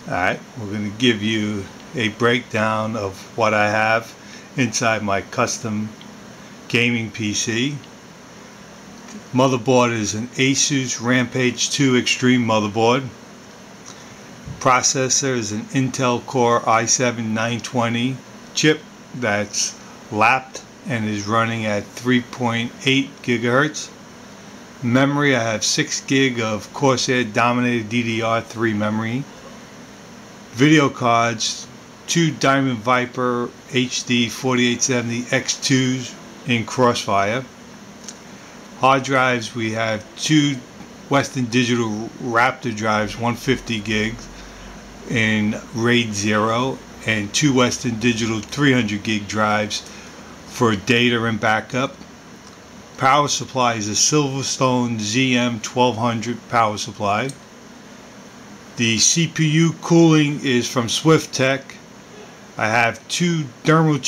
Alright, we're going to give you a breakdown of what I have inside my custom gaming PC. Motherboard is an Asus Rampage 2 Extreme motherboard. Processor is an Intel Core i7-920 chip that's lapped and is running at 3.8 gigahertz. Memory, I have 6 gig of Corsair Dommator DDR3 memory. Video cards, 2 Diamond Viper HD 4870 X2s in CrossFire. Hard drives, we have 2 Western Digital Raptor drives, 150 gigs in RAID 0, and 2 Western Digital 300 gig drives for data and backup. Power supply is a Silerstone ZM1200 power supply. The CPU cooling is from Swiftec. I have 2 Thermo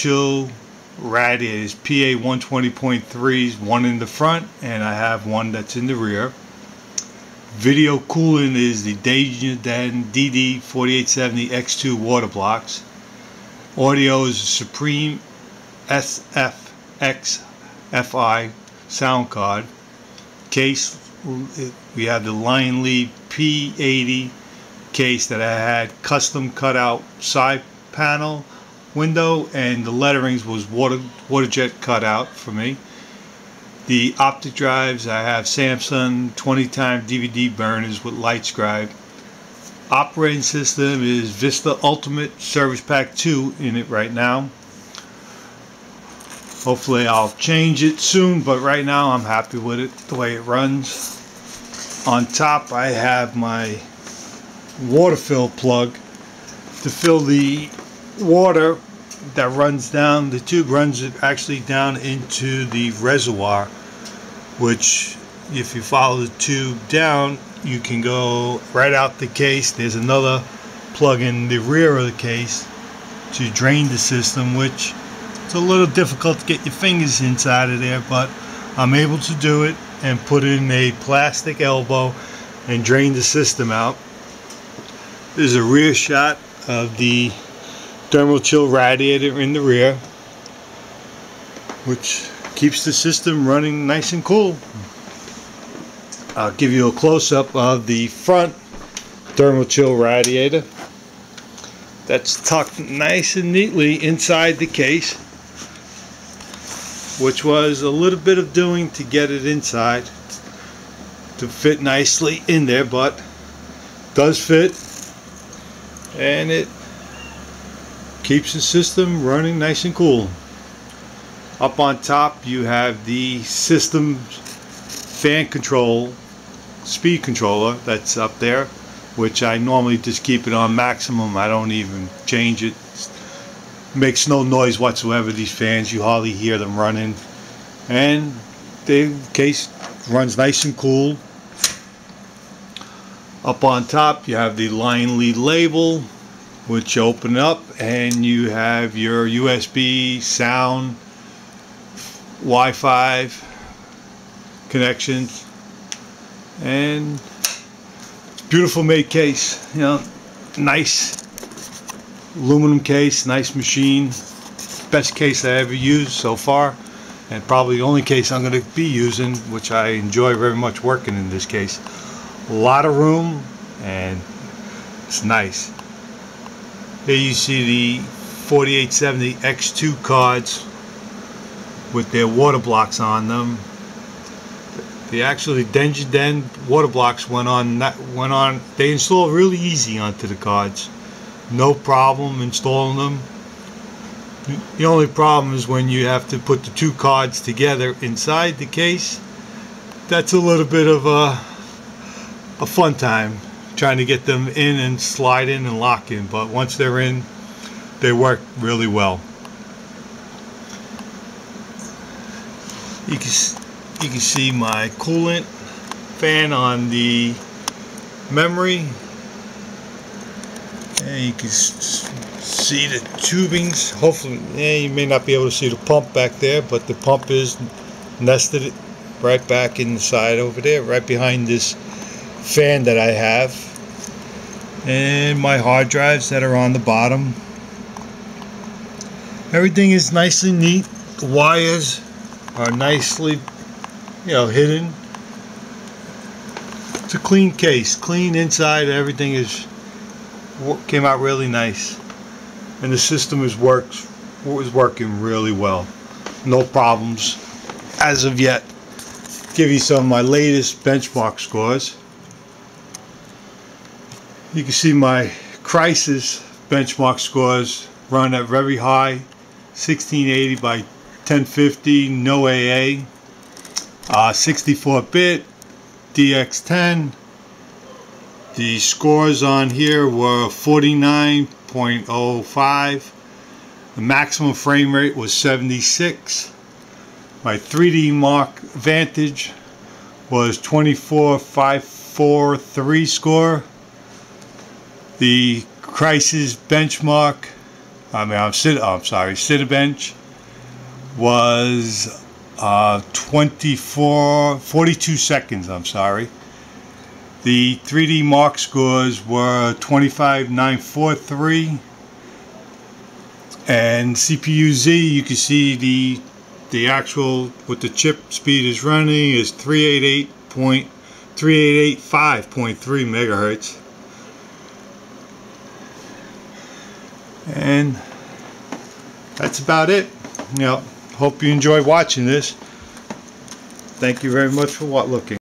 radiators, PA.120.3s, one in the front and I have one that's in the rear. Video cooling is the Dayton DD4870 X2 water blocks. Audio is a SupremeFX FI sound card. Case, we have the Lian P80 case that I had custom cut out side panel window, and the letterings was WaterJet cut out for me. The optic drives, I have Samsung 20x DVD burners with Lightscribe. Operating system is Vista Ultimate Service Pack 2 in it right now. Hopefully I'll change it soon, but right now I'm happy with it the way it runs. On top I have my water fill plug to fill the water that runs down. The tube runs actually down into the reservoir, which if you follow the tube down you can go right out the case. There's another plug in the rear of the case to drain the system, which it's a little difficult to get your fingers inside of there, but I'm able to do it and put in a plastic elbow and drain the system out. There's a rear shot of the Thermo radiator in the rear, which keeps the system running nice and cool. I'll give you a close-up of the front Thermo radiator. That's tucked nice and neatly inside the case, which was a little bit of doing to get it inside to fit nicely in there, but does fit, and it keeps the system running nice and cool. Up on top you have the system fan control speed controller that's up there, which I normally just keep it on maximum. I don't even change it. Makes no noise whatsoever, these fans. You hardly hear them running, and the case runs nice and cool. Up on top you have the Lian label, which you open up and you have your USB, sound, Wi-Fi connections, and it's a beautiful made case. You know, nice aluminum case, nice machine. Best case I ever used so far, and probably the only case I'm going to be using, which I enjoy very much working in this case. A lot of room and it's nice. Here you see the 4870 X2 cards with their water blocks on them. The actually Den water blocks went on. They installed really easy onto the cards. No problem installing them. The only problem is when you have to put the 2 cards together inside the case. That's a little bit of a fun time trying to get them in and slide in and lock in, but once they're in, they work really well. You can see my coolant fan on the memory, and you can see the tubings. Hopefully, you may not be able to see the pump back there, but the pump is nested right back in the side over there, right behind this fan that I have. and my hard drives that are on the bottom. Everything is nicely neat. The wires are nicely, hidden. It's a clean case, clean inside. Everything came out really nice, and the system was working really well. No problems as of yet. Give you some of my latest benchmark scores. You can see my Crisis benchmark scores run at very high, 1680 by 1050, no AA, 64-bit, DX10. The scores on here were 49.05. The maximum frame rate was 76. My 3D Mark Vantage was 24.543 score. The Crisis benchmark, Cinebench was 42 seconds. The 3D Mark scores were 25.943, and CPU-Z, you can see the actual what the chip speed is running is 385.3 megahertz. And that's about it. Hope you enjoyed watching this. Thank you very much for looking.